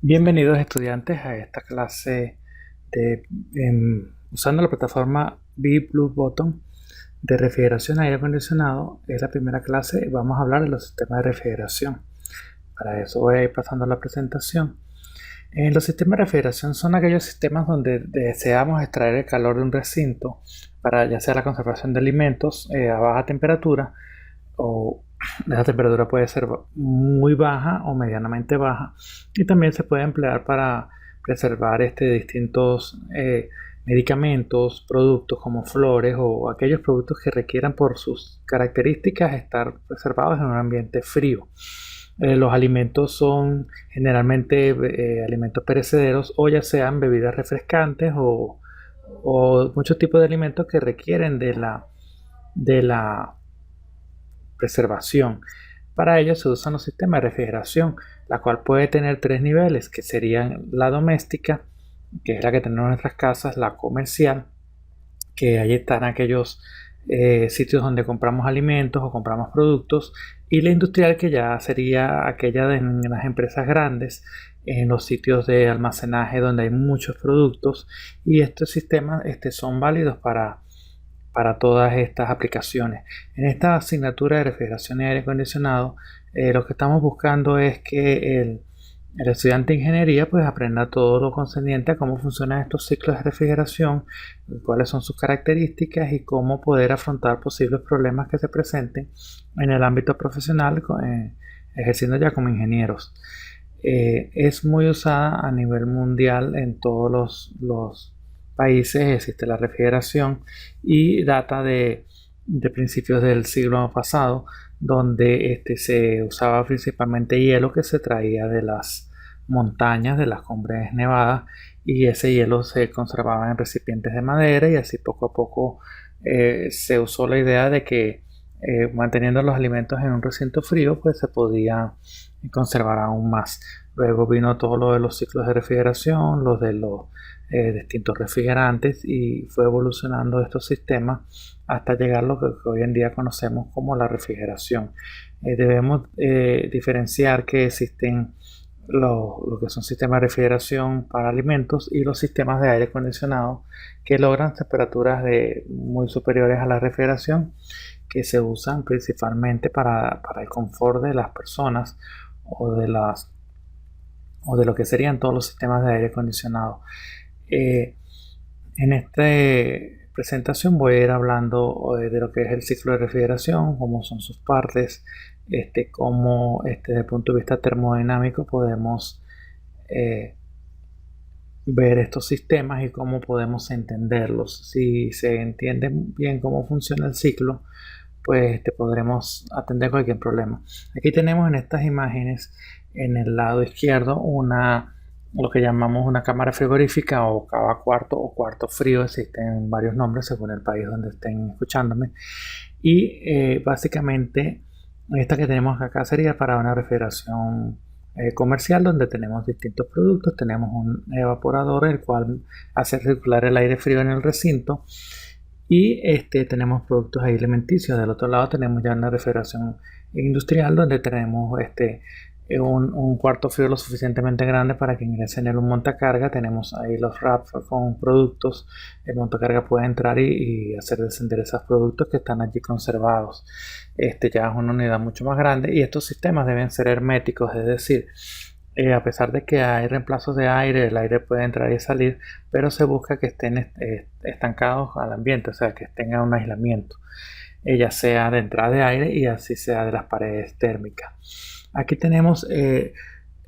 Bienvenidos estudiantes a esta clase usando la plataforma Bluebottom de refrigeración aire acondicionado. Es la primera clase y vamos a hablar de los sistemas de refrigeración. Para eso voy a ir pasando la presentación. Los sistemas de refrigeración son aquellos sistemas donde deseamos extraer el calor de un recinto para ya sea la conservación de alimentos a baja temperatura, o la temperatura puede ser muy baja o medianamente baja, y también se puede emplear para preservar distintos medicamentos, productos como flores o aquellos productos que requieran por sus características estar preservados en un ambiente frío. Los alimentos son generalmente alimentos perecederos, o ya sean bebidas refrescantes o muchos tipos de alimentos que requieren de la preservación. Para ello se usan los sistemas de refrigeración, la cual puede tener tres niveles, que serían la doméstica, que es la que tenemos en nuestras casas; la comercial, que ahí están aquellos sitios donde compramos alimentos o compramos productos; y la industrial, que ya sería aquella de las empresas grandes, en los sitios de almacenaje donde hay muchos productos. Y estos sistemas son válidos para todas estas aplicaciones. En esta asignatura de refrigeración y aire acondicionado, lo que estamos buscando es que el estudiante de ingeniería pues aprenda todo lo concerniente a cómo funcionan estos ciclos de refrigeración, cuáles son sus características y cómo poder afrontar posibles problemas que se presenten en el ámbito profesional, ejerciendo ya como ingenieros. Es muy usada a nivel mundial. En todos los países existe la refrigeración, y data de principios del siglo pasado, donde se usaba principalmente hielo que se traía de las montañas, de las cumbres nevadas, y ese hielo se conservaba en recipientes de madera, y así poco a poco se usó la idea de que manteniendo los alimentos en un recinto frío pues se podía conservar aún más. Luego vino todo lo de los ciclos de refrigeración, los de los distintos refrigerantes, y fue evolucionando estos sistemas hasta llegar a lo que hoy en día conocemos como la refrigeración. Debemos diferenciar que existen lo que son sistemas de refrigeración para alimentos y los sistemas de aire acondicionado, que logran temperaturas muy superiores a la refrigeración, que se usan principalmente para el confort de las personas o de lo que serían todos los sistemas de aire acondicionado. En esta presentación voy a ir hablando de lo que es el ciclo de refrigeración, cómo son sus partes, cómo desde el punto de vista termodinámico podemos ver estos sistemas y cómo podemos entenderlos. Si se entiende bien cómo funciona el ciclo, pues podremos atender cualquier problema. Aquí tenemos en estas imágenes, en el lado izquierdo, lo que llamamos una cámara frigorífica o cava cuarto o cuarto frío. Existen varios nombres según el país donde estén escuchándome. Y básicamente esta que tenemos acá sería para una refrigeración comercial, donde tenemos distintos productos. Tenemos un evaporador, el cual hace circular el aire frío en el recinto, y tenemos productos alimenticios. Del otro lado tenemos ya una refrigeración industrial, donde tenemos un cuarto frío lo suficientemente grande para que ingrese en él un montacarga. Tenemos ahí los racks con productos. El montacarga puede entrar y hacer descender esos productos que están allí conservados. Ya es una unidad mucho más grande, y estos sistemas deben ser herméticos, es decir, a pesar de que hay reemplazos de aire, el aire puede entrar y salir, pero se busca que estén estancados al ambiente, o sea, que tengan un aislamiento, ya sea de entrada de aire y así sea de las paredes térmicas. Aquí tenemos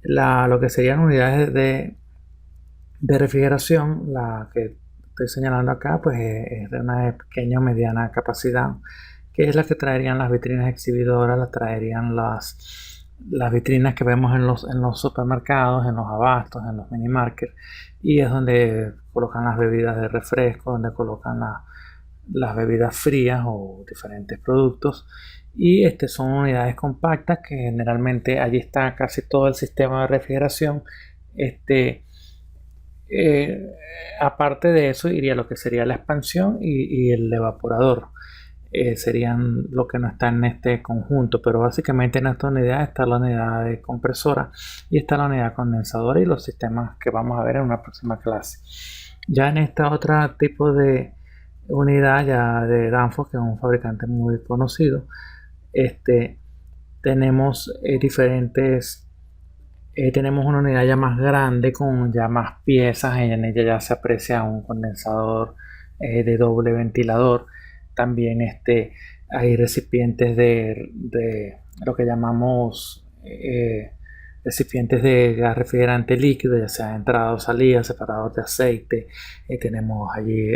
lo que serían unidades de refrigeración. La que estoy señalando acá pues es de una pequeña o mediana capacidad, que es la que traerían las vitrinas exhibidoras, las traerían las vitrinas que vemos en los supermercados, en los abastos, en los mini markets, y es donde colocan las bebidas de refresco, donde colocan las bebidas frías o diferentes productos. Y son unidades compactas que generalmente allí está casi todo el sistema de refrigeración. Aparte de eso iría lo que sería la expansión y el evaporador. serían lo que no está en este conjunto, pero básicamente en esta unidad está la unidad de compresora y está la unidad condensadora y los sistemas que vamos a ver en una próxima clase. Ya en esta otra tipo de unidad ya de Danfoss, que es un fabricante muy conocido, tenemos tenemos una unidad ya más grande con ya más piezas. En ella ya se aprecia un condensador de doble ventilador. También hay recipientes de lo que llamamos recipientes de gas refrigerante líquido, ya sea entrada o salida, separador de aceite. Tenemos allí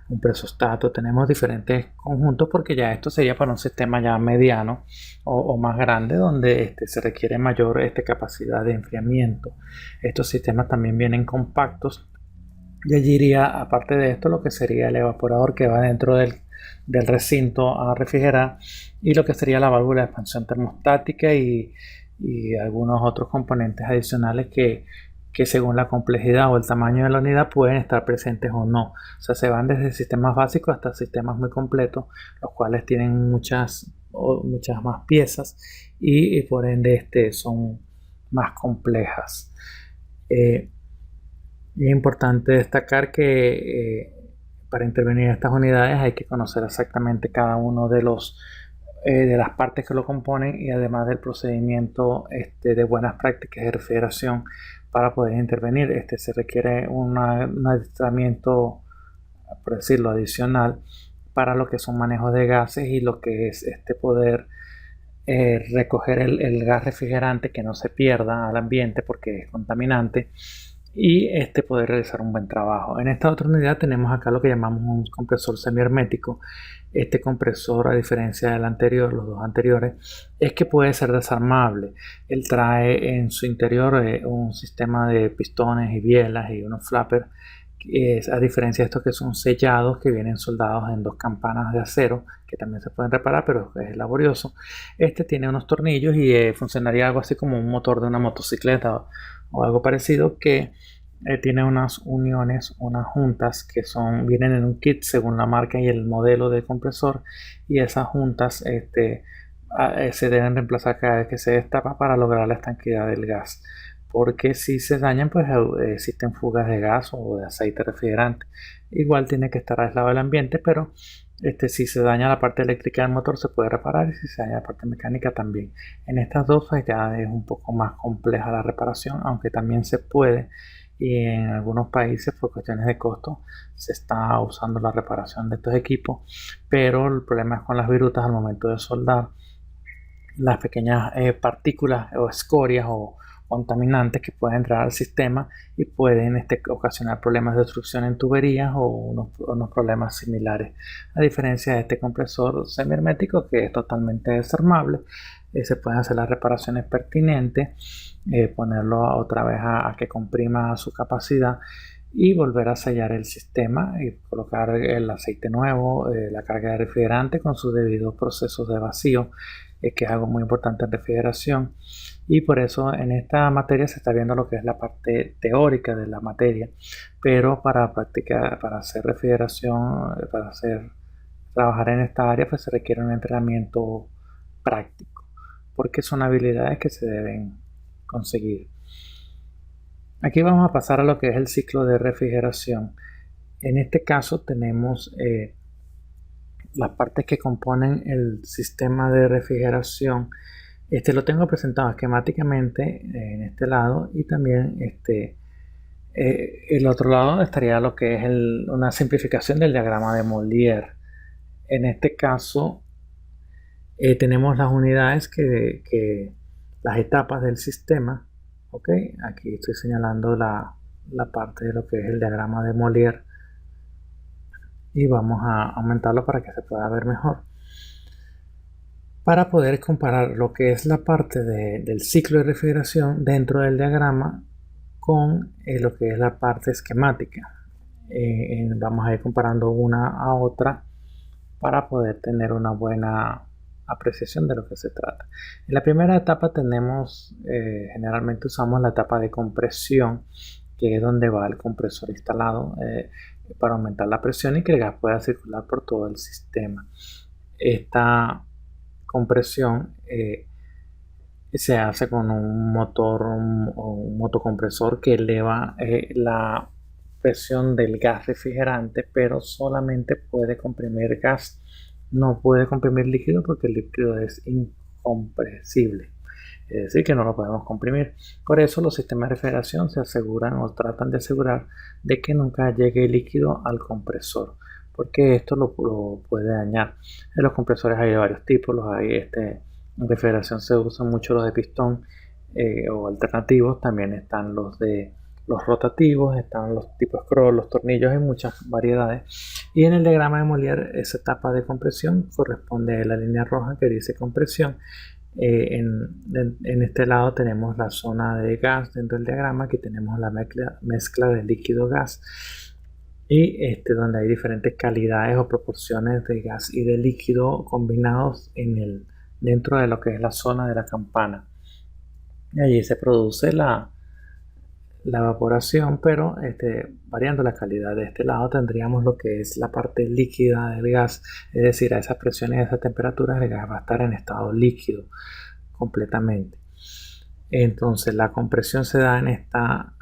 un presostato, tenemos diferentes conjuntos porque ya esto sería para un sistema ya mediano o más grande donde se requiere mayor capacidad de enfriamiento. Estos sistemas también vienen compactos y allí iría, aparte de esto, lo que sería el evaporador que va dentro del recinto a refrigerar y lo que sería la válvula de expansión termostática y algunos otros componentes adicionales que según la complejidad o el tamaño de la unidad pueden estar presentes o no. O sea, se van desde sistemas básicos hasta sistemas muy completos, los cuales tienen muchas más piezas y por ende son más complejas. Y es importante destacar que para intervenir en estas unidades hay que conocer exactamente cada uno de las partes que lo componen y además del procedimiento de buenas prácticas de refrigeración para poder intervenir. Se requiere un adiestramiento, por decirlo, adicional para lo que son manejos de gases y lo que es poder recoger el gas refrigerante que no se pierda al ambiente porque es contaminante y poder realizar un buen trabajo. En esta otra unidad tenemos acá lo que llamamos un compresor semihermético. Este compresor, a diferencia del anterior, los dos anteriores, es que puede ser desarmable. Él trae en su interior un sistema de pistones y bielas y unos flappers, a diferencia de estos que son sellados, que vienen soldados en dos campanas de acero, que también se pueden reparar, pero es laborioso. Tiene unos tornillos y funcionaría algo así como un motor de una motocicleta o algo parecido, que tiene unas uniones, unas juntas que vienen en un kit según la marca y el modelo de compresor, y esas juntas se deben reemplazar cada vez que se destapa para lograr la estanqueidad del gas, porque si se dañan pues existen fugas de gas o de aceite refrigerante. Igual tiene que estar aislado del ambiente, pero si se daña la parte eléctrica del motor se puede reparar y si se daña la parte mecánica también. En estas dos pues ya es un poco más compleja la reparación, aunque también se puede, y en algunos países por cuestiones de costo se está usando la reparación de estos equipos, pero el problema es con las virutas al momento de soldar, las pequeñas partículas o escorias o contaminantes que pueden entrar al sistema y pueden ocasionar problemas de obstrucción en tuberías o unos problemas similares, a diferencia de este compresor semihermético que es totalmente desarmable. Se pueden hacer las reparaciones pertinentes, ponerlo otra vez a que comprima su capacidad y volver a sellar el sistema y colocar el aceite nuevo, la carga de refrigerante con sus debidos procesos de vacío, que es algo muy importante en refrigeración. Y por eso en esta materia se está viendo lo que es la parte teórica de la materia, pero para practicar, para hacer refrigeración, trabajar en esta área, pues se requiere un entrenamiento práctico, porque son habilidades que se deben conseguir. Aquí vamos a pasar a lo que es el ciclo de refrigeración. En este caso tenemos las partes que componen el sistema de refrigeración. Lo tengo presentado esquemáticamente en este lado, y también el otro lado estaría lo que es una simplificación del diagrama de Mollier. En este caso tenemos las unidades las etapas del sistema. Ok, aquí estoy señalando la parte de lo que es el diagrama de Mollier y vamos a aumentarlo para que se pueda ver mejor, para poder comparar lo que es la parte del ciclo de refrigeración dentro del diagrama con lo que es la parte esquemática. Vamos a ir comparando una a otra para poder tener una buena apreciación de lo que se trata. En la primera etapa tenemos, generalmente usamos la etapa de compresión, que es donde va el compresor instalado para aumentar la presión y que el gas pueda circular por todo el sistema. esta compresión se hace con un motor o un motocompresor que eleva la presión del gas refrigerante, pero solamente puede comprimir gas, no puede comprimir líquido porque el líquido es incompresible, es decir, que no lo podemos comprimir. Por eso los sistemas de refrigeración se aseguran o tratan de asegurar de que nunca llegue líquido al compresor, porque esto lo puede dañar. En los compresores hay de varios tipos, en refrigeración se usan mucho los de pistón o alternativos, también están los rotativos, están los tipos scroll, los tornillos, hay muchas variedades. Y en el diagrama de Mollier, esa etapa de compresión corresponde a la línea roja que dice compresión. En este lado tenemos la zona de gas dentro del diagrama, aquí tenemos la mezcla de líquido-gas y donde hay diferentes calidades o proporciones de gas y de líquido combinados dentro de lo que es la zona de la campana. Y allí se produce la evaporación, pero variando la calidad de este lado tendríamos lo que es la parte líquida del gas, es decir, a esas presiones y a esas temperaturas el gas va a estar en estado líquido completamente. Entonces la compresión se da en esta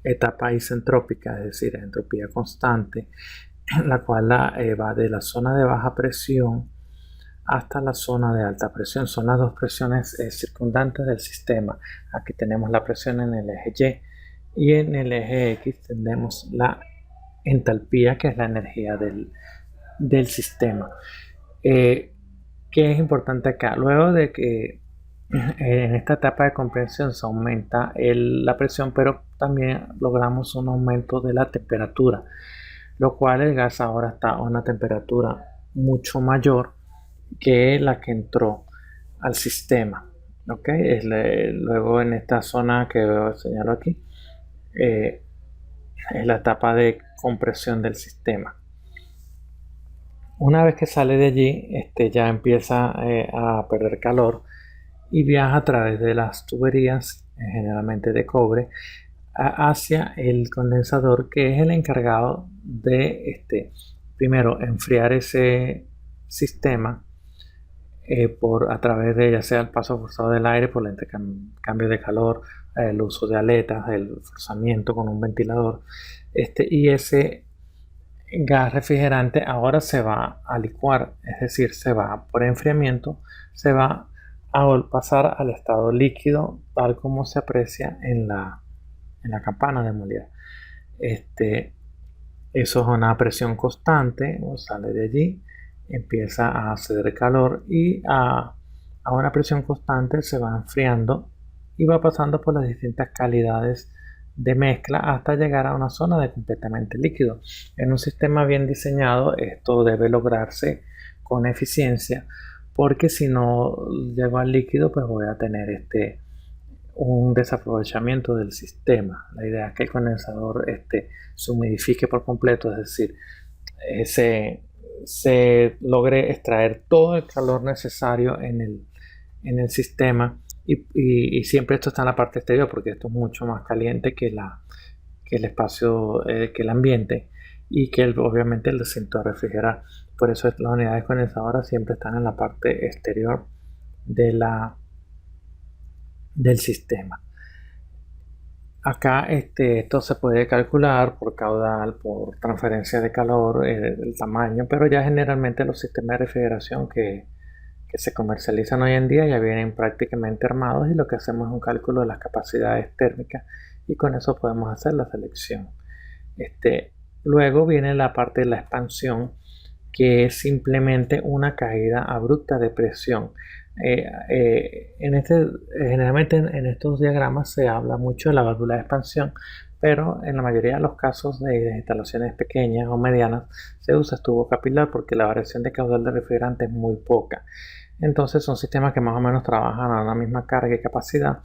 etapa isentrópica, es decir, entropía constante, la cual va de la zona de baja presión hasta la zona de alta presión. Son las dos presiones circundantes del sistema. Aquí tenemos la presión en el eje Y y en el eje X tenemos la entalpía, que es la energía del sistema. ¿Qué es importante acá? Luego de que en esta etapa de compresión se aumenta la presión, pero también logramos un aumento de la temperatura, lo cual el gas ahora está a una temperatura mucho mayor que la que entró al sistema. ¿Ok? Luego en esta zona que señalo aquí, es la etapa de compresión del sistema. Una vez que sale de allí, ya empieza a perder calor y viaja a través de las tuberías, generalmente de cobre, hacia el condensador, que es el encargado de primero enfriar ese sistema a través de ya sea el paso forzado del aire por el intercambio de calor, el uso de aletas, el forzamiento con un ventilador, y ese gas refrigerante ahora se va a licuar, es decir, se va por enfriamiento, se va a pasar al estado líquido, tal como se aprecia en la campana de Mollier. Eso es una presión constante, sale de allí, empieza a ceder calor y a una presión constante se va enfriando y va pasando por las distintas calidades de mezcla hasta llegar a una zona de completamente líquido. En un sistema bien diseñado esto debe lograrse con eficiencia, porque si no llego al líquido pues voy a tener un desaprovechamiento del sistema. La idea es que el condensador se humidifique por completo, es decir, se logre extraer todo el calor necesario en el sistema y siempre esto está en la parte exterior, porque esto es mucho más caliente que el espacio, que el ambiente, y que obviamente el recinto a refrigerar. Por eso las unidades condensadoras siempre están en la parte exterior del sistema. Acá esto se puede calcular por caudal, por transferencia de calor, el tamaño, pero ya generalmente los sistemas de refrigeración que se comercializan hoy en día ya vienen prácticamente armados, y lo que hacemos es un cálculo de las capacidades térmicas y con eso podemos hacer la selección. Luego viene la parte de la expansión, que es simplemente una caída abrupta de presión. Generalmente en estos diagramas se habla mucho de la válvula de expansión, pero en la mayoría de los casos de instalaciones pequeñas o medianas se usa tubo capilar, porque la variación de caudal de refrigerante es muy poca. Entonces son sistemas que más o menos trabajan a la misma carga y capacidad,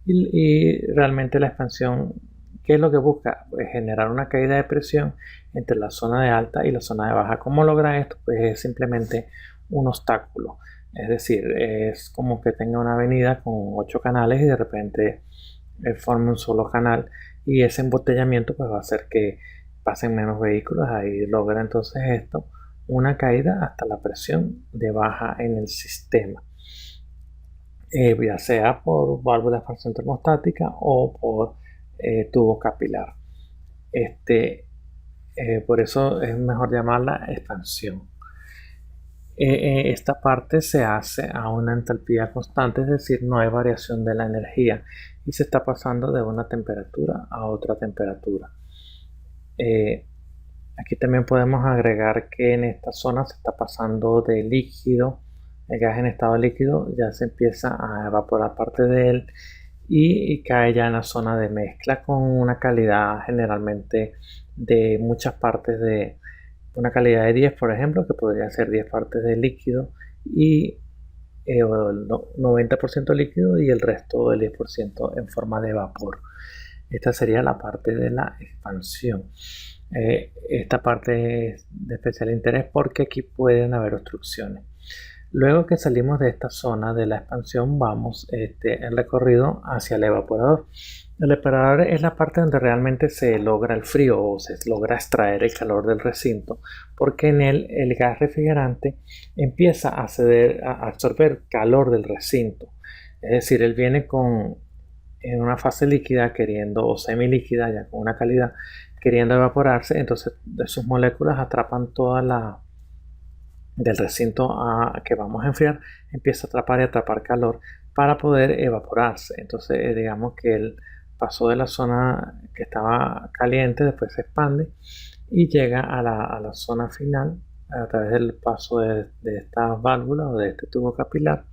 y realmente la expansión, ¿qué es lo que busca? Pues generar una caída de presión entre la zona de alta y la zona de baja. ¿Cómo logra esto? Pues es simplemente un obstáculo. Es decir, es como que tenga una avenida con 8 canales y de repente forme un solo canal, y ese embotellamiento pues va a hacer que pasen menos vehículos. Ahí logra entonces esto una caída hasta la presión de baja en el sistema, ya sea por válvula de expansión termostática o por tubo capilar. Por eso es mejor llamarla expansión. Esta parte se hace a una entalpía constante, es decir, no hay variación de la energía y se está pasando de una temperatura a otra temperatura. Aquí también podemos agregar que en esta zona se está pasando de líquido, el gas en estado líquido ya se empieza a evaporar parte de él y cae ya en la zona de mezcla con una calidad generalmente de muchas partes de una calidad de 10, por ejemplo, que podría ser 10 partes de líquido y el 90% líquido y el resto del 10% en forma de vapor. Esta sería la parte de la expansión. Esta parte es de especial interés porque aquí pueden haber obstrucciones. Luego que salimos de esta zona de la expansión, vamos el recorrido hacia el evaporador. El evaporador es la parte donde realmente se logra el frío o se logra extraer el calor del recinto, porque en él el gas refrigerante empieza a absorber calor del recinto. Es decir, él viene en una fase líquida queriendo, o semilíquida ya con una calidad, queriendo evaporarse, entonces de sus moléculas atrapan toda la del recinto que vamos a enfriar, empieza a atrapar y atrapar calor para poder evaporarse. Entonces digamos que él pasó de la zona que estaba caliente, después se expande y llega a la zona final a través del paso de esta válvula o de este tubo capilar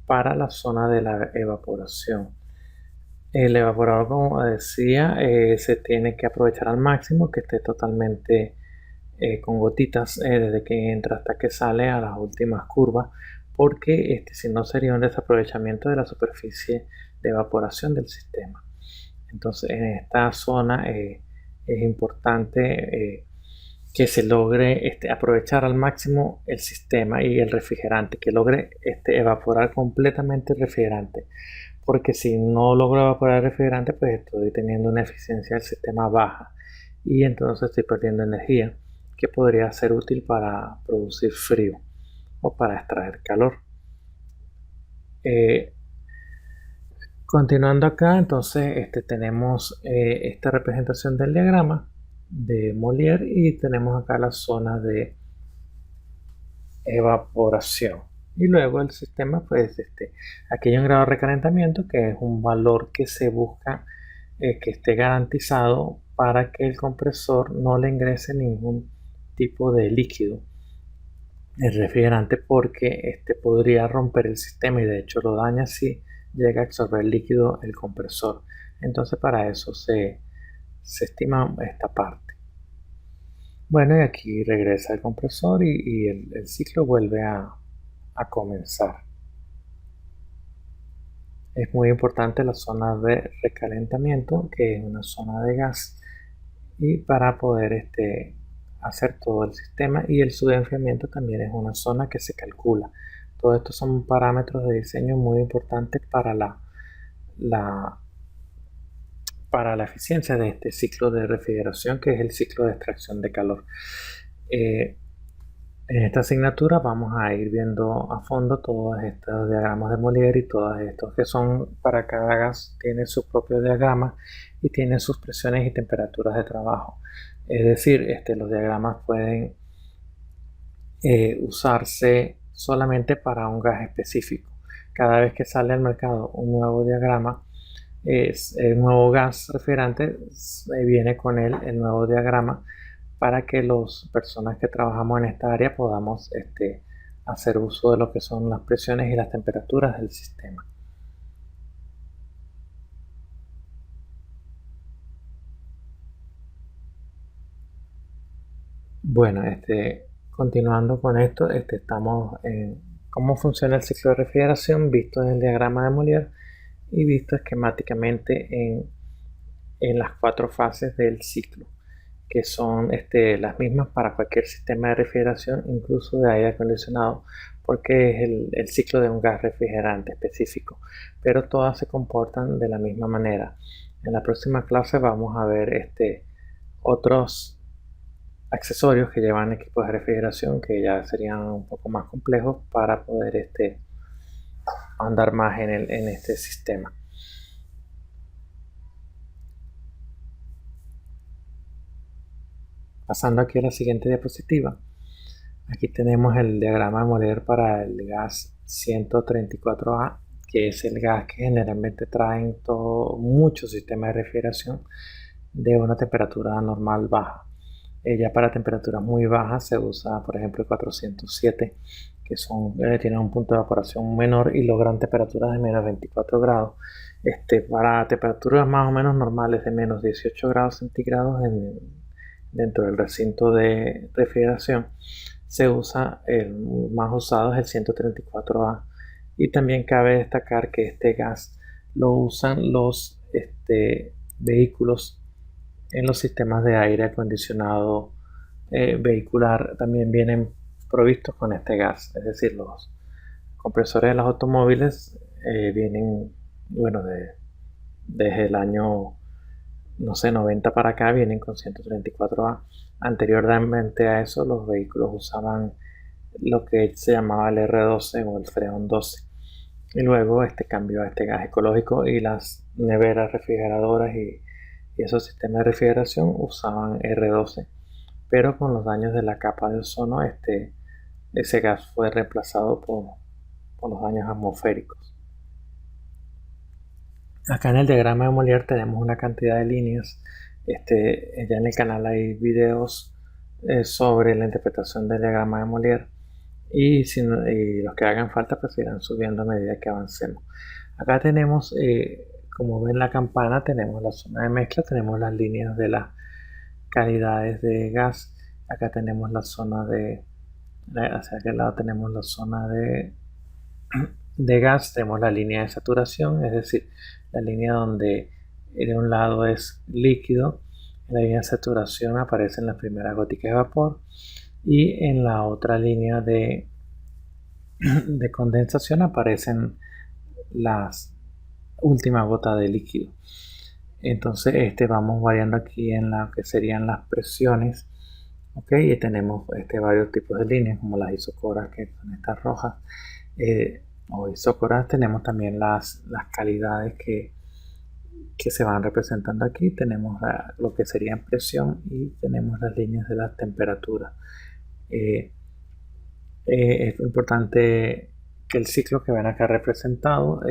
para la zona de la evaporación. El evaporador, como decía, se tiene que aprovechar al máximo, que esté totalmente con gotitas desde que entra hasta que sale a las últimas curvas, porque si no sería un desaprovechamiento de la superficie de evaporación del sistema. Entonces en esta zona es importante que se logre aprovechar al máximo el sistema y el refrigerante, que logre evaporar completamente el refrigerante, porque si no logro evaporar el refrigerante, pues estoy teniendo una eficiencia del sistema baja y entonces estoy perdiendo energía que podría ser útil para producir frío o para extraer calor. Continuando acá, entonces tenemos esta representación del diagrama de Molière y tenemos acá la zona de evaporación. Y luego el sistema, pues aquí hay un grado de recalentamiento que es un valor que se busca que esté garantizado para que el compresor no le ingrese ningún tipo de líquido, el refrigerante, porque podría romper el sistema y de hecho lo daña si llega a absorber líquido el compresor. Entonces para eso se estima esta parte. Bueno, y aquí regresa el compresor y el ciclo vuelve a comenzar. Es muy importante la zona de recalentamiento, que es una zona de gas, y para poder hacer todo el sistema, y el subenfriamiento también es una zona que se calcula. Todo esto son parámetros de diseño muy importantes para para la eficiencia de este ciclo de refrigeración, que es el ciclo de extracción de calor. En esta asignatura vamos a ir viendo a fondo todos estos diagramas de Molière y todos estos que son para cada gas, tiene su propio diagrama y tiene sus presiones y temperaturas de trabajo. Es decir, los diagramas pueden usarse solamente para un gas específico. Cada vez que sale al mercado un nuevo diagrama, el nuevo gas refrigerante, viene con él el nuevo diagrama para que las personas que trabajamos en esta área podamos hacer uso de lo que son las presiones y las temperaturas del sistema. Bueno, continuando con esto, estamos en cómo funciona el ciclo de refrigeración visto en el diagrama de Molière y visto esquemáticamente en las 4 fases del ciclo, que son las mismas para cualquier sistema de refrigeración, incluso de aire acondicionado, porque es el ciclo de un gas refrigerante específico, pero todas se comportan de la misma manera. En la próxima clase vamos a ver otros accesorios que llevan equipos de refrigeración que ya serían un poco más complejos para poder andar más en este sistema. Pasando aquí a la siguiente diapositiva, aquí tenemos el diagrama de Molière para el gas 134A, que es el gas que generalmente traen muchos sistemas de refrigeración de una temperatura normal baja. Ya para temperaturas muy bajas se usa, por ejemplo, el 407, que tienen un punto de evaporación menor y logran temperaturas de menos 24 grados. Para temperaturas más o menos normales de menos 18 grados centígrados dentro del recinto de refrigeración, se usa, el más usado es el 134A. Y también cabe destacar que este gas lo usan los vehículos en los sistemas de aire acondicionado vehicular. También vienen provistos con este gas, es decir, los compresores de los automóviles vienen, bueno, desde el año, no sé, 90 para acá vienen con 134A. Anteriormente a eso los vehículos usaban lo que se llamaba el R12 o el Freon 12. Y luego cambió a este gas ecológico, y las neveras refrigeradoras y esos sistemas de refrigeración usaban R12. Pero con los daños de la capa de ozono, ese gas fue reemplazado por los daños atmosféricos. Acá en el diagrama de Molière tenemos una cantidad de líneas. Ya en el canal hay videos sobre la interpretación del diagrama de Molière, y los que hagan falta pues irán subiendo a medida que avancemos. Acá tenemos, como ven la campana, tenemos la zona de mezcla, tenemos las líneas de las calidades de gas. Acá tenemos la zona hacia aquel lado tenemos la zona de gas, tenemos la línea de saturación, es decir, la línea donde de un lado es líquido, en la línea de saturación aparecen las primeras goticas de vapor, y en la otra línea de condensación aparecen las últimas gotas de líquido. Entonces vamos variando aquí en lo que serían las presiones. Ok, y tenemos varios tipos de líneas, como las isocoras, que son estas rojas o isocoras. Tenemos también las calidades que se van representando aquí. Tenemos lo que sería en presión, y tenemos las líneas de las temperaturas. Es importante que el ciclo que ven acá representado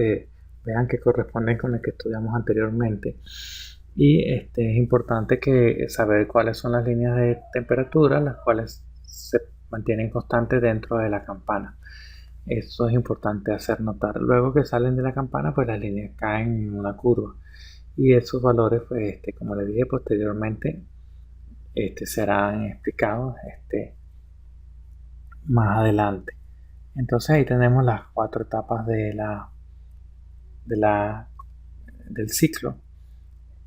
vean que corresponden con el que estudiamos anteriormente, y es importante saber cuáles son las líneas de temperatura, las cuales se mantienen constantes dentro de la campana. Eso es importante hacer notar. Luego que salen de la campana, pues las líneas caen en una curva, y esos valores, pues como les dije posteriormente, serán explicados más adelante. Entonces ahí tenemos las 4 etapas del ciclo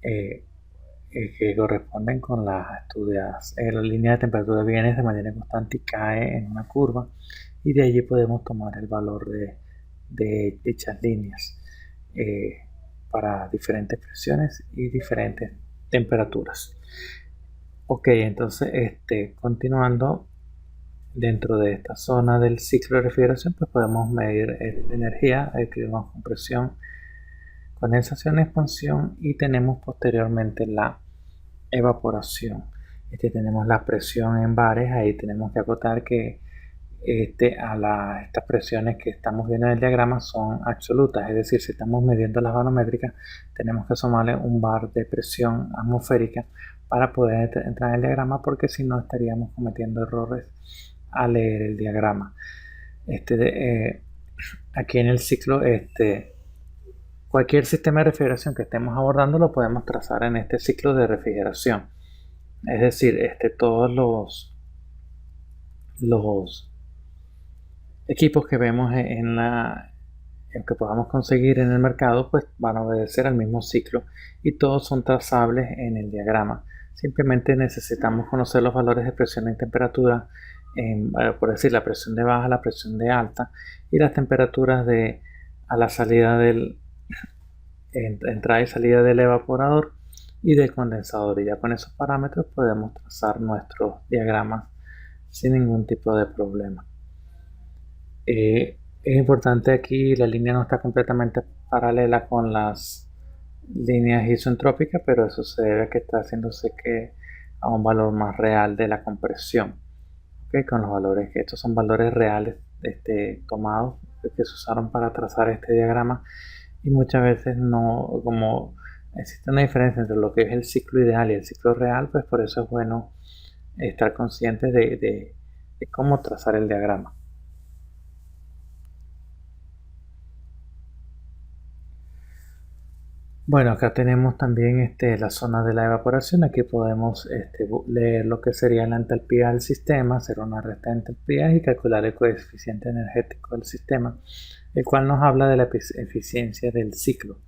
que corresponden con las estudiadas. La línea de temperatura viene de manera constante y cae en una curva, y de allí podemos tomar el valor de dichas líneas para diferentes presiones y diferentes temperaturas. Ok, entonces continuando dentro de esta zona del ciclo de refrigeración, pues podemos medir energía, tenemos compresión, condensación, expansión, y tenemos posteriormente la evaporación. Tenemos la presión en bares. Ahí tenemos que acotar que estas presiones que estamos viendo en el diagrama son absolutas, es decir, si estamos midiendo las banométricas, tenemos que sumarle un bar de presión atmosférica para poder entrar en el diagrama, porque si no estaríamos cometiendo errores al leer el diagrama. Aquí en el ciclo, cualquier sistema de refrigeración que estemos abordando lo podemos trazar en este ciclo de refrigeración. Es decir, todos los equipos que vemos que podamos conseguir en el mercado, pues van a obedecer al mismo ciclo, y todos son trazables en el diagrama. Simplemente necesitamos conocer los valores de presión y temperatura, por decir, la presión de baja, la presión de alta, y las temperaturas a la salida entrada y salida del evaporador, y del condensador, y ya con esos parámetros podemos trazar nuestros diagramas sin ningún tipo de problema. Es importante aquí, la línea no está completamente paralela con las líneas isentrópicas, pero eso se debe a que está haciéndose que a un valor más real de la compresión. ¿Okay? Con los valores, que estos son valores reales tomados que se usaron para trazar este diagrama, y muchas veces no, como existe una diferencia entre lo que es el ciclo ideal y el ciclo real, pues por eso es bueno estar conscientes de cómo trazar el diagrama. Bueno, acá tenemos también la zona de la evaporación. Aquí podemos leer lo que sería la entalpía del sistema, hacer una resta de entalpías y calcular el coeficiente energético del sistema, el cual nos habla de la eficiencia del ciclo,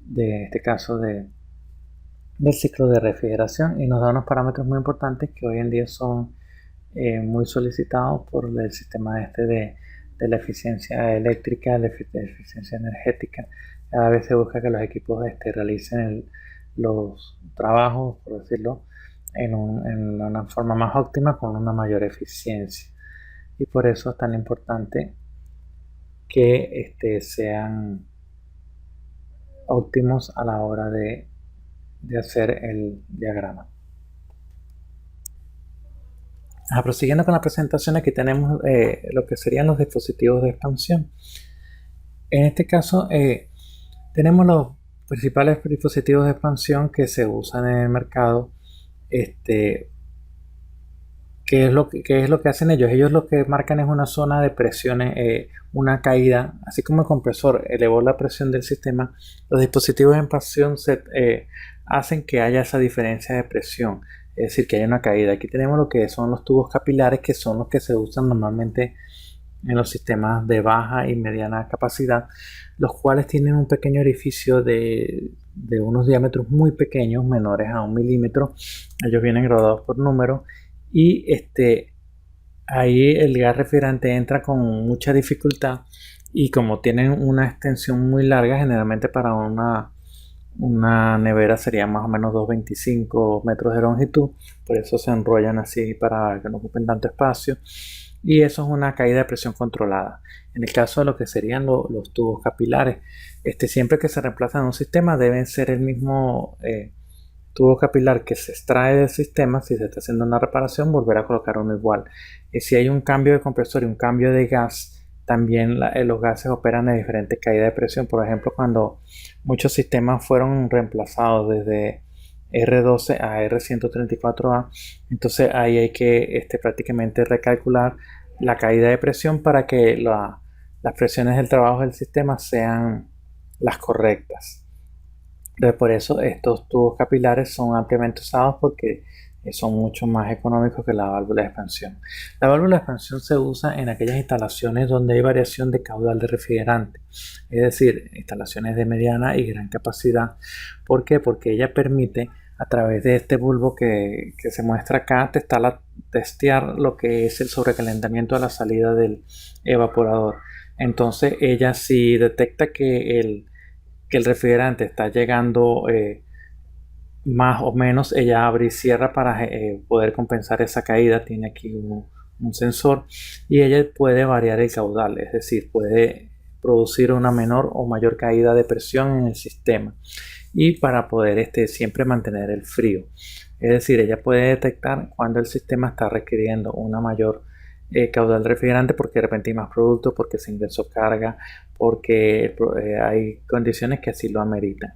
de este caso del ciclo de refrigeración, y nos da unos parámetros muy importantes que hoy en día son muy solicitados por el sistema de la eficiencia eléctrica, de la eficiencia energética. Cada vez se busca que los equipos realicen los trabajos, por decirlo, en una forma más óptima, con una mayor eficiencia. Y por eso es tan importante que sean óptimos a la hora de hacer el diagrama. Prosiguiendo con la presentación, aquí tenemos lo que serían los dispositivos de expansión. En este caso tenemos los principales dispositivos de expansión que se usan en el mercado. ¿Qué es lo que hacen ellos? Ellos lo que marcan es una zona de presiones, una caída, así como el compresor elevó la presión del sistema. Los dispositivos de expansión hacen que haya esa diferencia de presión, es decir, que haya una caída. Aquí tenemos lo que son los tubos capilares, que son los que se usan normalmente en los sistemas de baja y mediana capacidad, los cuales tienen un pequeño orificio de unos diámetros muy pequeños, menores a 1 milímetro. Ellos vienen graduados por número, y ahí el gas refrigerante entra con mucha dificultad, y como tienen una extensión muy larga, generalmente para una nevera sería más o menos 2,25 metros de longitud, por eso se enrollan así para que no ocupen tanto espacio, y eso es una caída de presión controlada. En el caso de lo que serían los tubos capilares, siempre que se reemplazan un sistema deben ser el mismo tubo capilar que se extrae del sistema. Si se está haciendo una reparación, volver a colocar uno igual. Y si hay un cambio de compresor y un cambio de gas, también los gases operan a diferentes caídas de presión. Por ejemplo, cuando muchos sistemas fueron reemplazados desde R12 a R134A, entonces ahí hay que prácticamente recalcular la caída de presión para que las presiones del trabajo del sistema sean las correctas. Entonces, por eso estos tubos capilares son ampliamente usados, porque son mucho más económicos que la válvula de expansión. La válvula de expansión se usa en aquellas instalaciones donde hay variación de caudal de refrigerante, es decir, instalaciones de mediana y gran capacidad. ¿Por qué? Porque ella permite, a través de este bulbo que se muestra acá, testear lo que es el sobrecalentamiento a la salida del evaporador. Entonces ella, si detecta que el refrigerante está llegando más o menos, ella abre y cierra para poder compensar esa caída. Tiene aquí un sensor, y ella puede variar el caudal, es decir, puede producir una menor o mayor caída de presión en el sistema, y para poder siempre mantener el frío. Es decir, ella puede detectar cuando el sistema está requiriendo una mayor caudal de refrigerante, porque de repente hay más producto, porque se ingresó carga, porque hay condiciones que así lo ameritan.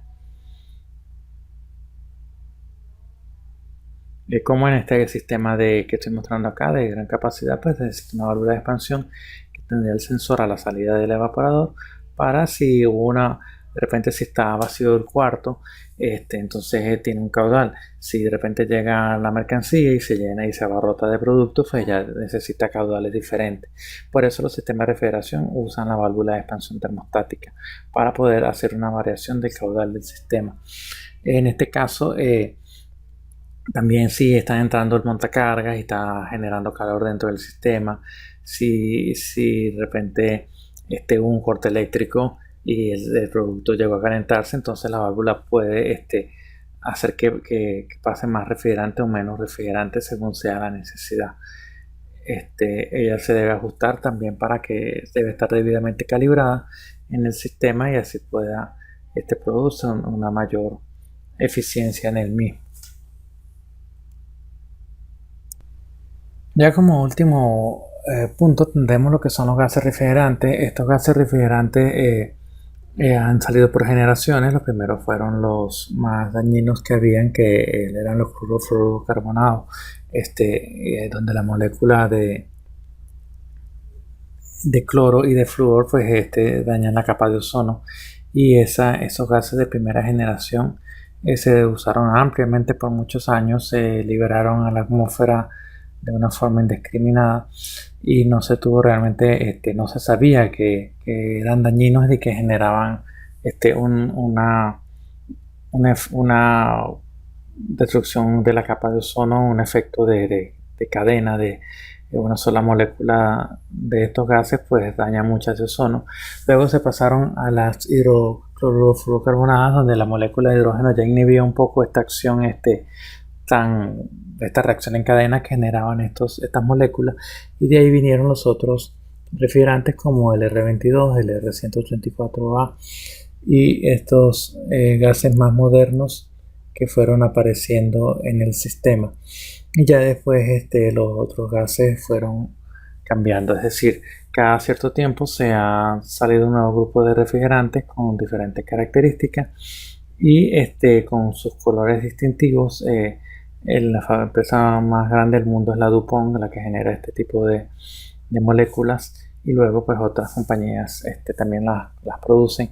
Como en este sistema que estoy mostrando acá, de gran capacidad, pues necesita una válvula de expansión que tendría el sensor a la salida del evaporador, para si hubo de repente, si está vacío el cuarto, entonces tiene un caudal. Si de repente llega la mercancía y se llena y se abarrota de productos, pues ya necesita caudales diferentes. Por eso los sistemas de refrigeración usan la válvula de expansión termostática, para poder hacer una variación del caudal del sistema. En este caso, también si está entrando el montacargas y está generando calor dentro del sistema, si de repente hubo un corte eléctrico y el producto llegó a calentarse, entonces la válvula puede hacer que pase más refrigerante o menos refrigerante según sea la necesidad. Ella se debe ajustar también para que debe estar debidamente calibrada en el sistema y así pueda producir una mayor eficiencia en el mismo. Ya como último punto tendremos lo que son los gases refrigerantes. Estos gases refrigerantes han salido por generaciones. Los primeros fueron los más dañinos que habían, que eran los clorofluorocarbonados, donde la molécula de cloro y de flúor pues dañan la capa de ozono, y esos gases de primera generación se usaron ampliamente por muchos años, se liberaron a la atmósfera de una forma indiscriminada y no se tuvo realmente, no se sabía que eran dañinos y que generaban una destrucción de la capa de ozono, un efecto de cadena de una sola molécula de estos gases, pues daña muchas de ozono. Luego se pasaron a las hidroclorofluorocarbonadas, donde la molécula de hidrógeno ya inhibía un poco esta acción, esta reacción en cadena que generaban estas moléculas, y de ahí vinieron los otros refrigerantes como el R22, el R134A y estos gases más modernos que fueron apareciendo en el sistema. Y ya después los otros gases fueron cambiando, es decir, cada cierto tiempo se ha salido un nuevo grupo de refrigerantes con diferentes características y con sus colores distintivos. La empresa más grande del mundo es la DuPont, la que genera este tipo de moléculas, y luego pues otras compañías también las producen,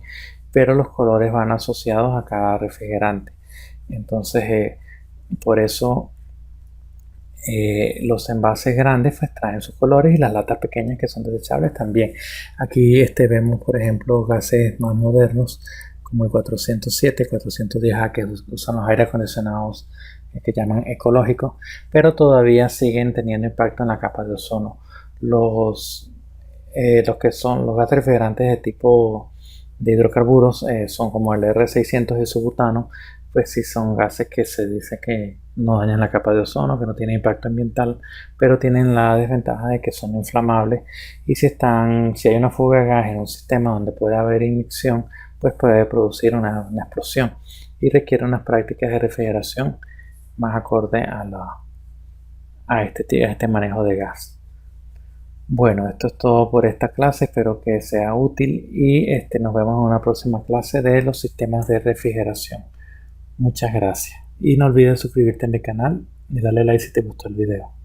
pero los colores van asociados a cada refrigerante. Entonces por eso los envases grandes pues traen sus colores, y las latas pequeñas que son desechables también. Aquí vemos por ejemplo gases más modernos como el 407, 410A, que usan los aire acondicionados que llaman ecológicos, pero todavía siguen teniendo impacto en la capa de ozono. Los que son los gases refrigerantes de tipo de hidrocarburos son como el R600 isobutano, pues sí son gases que se dice que no dañan la capa de ozono, que no tienen impacto ambiental, pero tienen la desventaja de que son inflamables, y si hay una fuga de gas en un sistema donde puede haber ignición, pues puede producir una explosión y requiere unas prácticas de refrigeración más acorde a este manejo de gas. Bueno, esto es todo por esta clase, espero que sea útil y nos vemos en una próxima clase de los sistemas de refrigeración. Muchas gracias y no olvides suscribirte a mi canal y darle like si te gustó el video.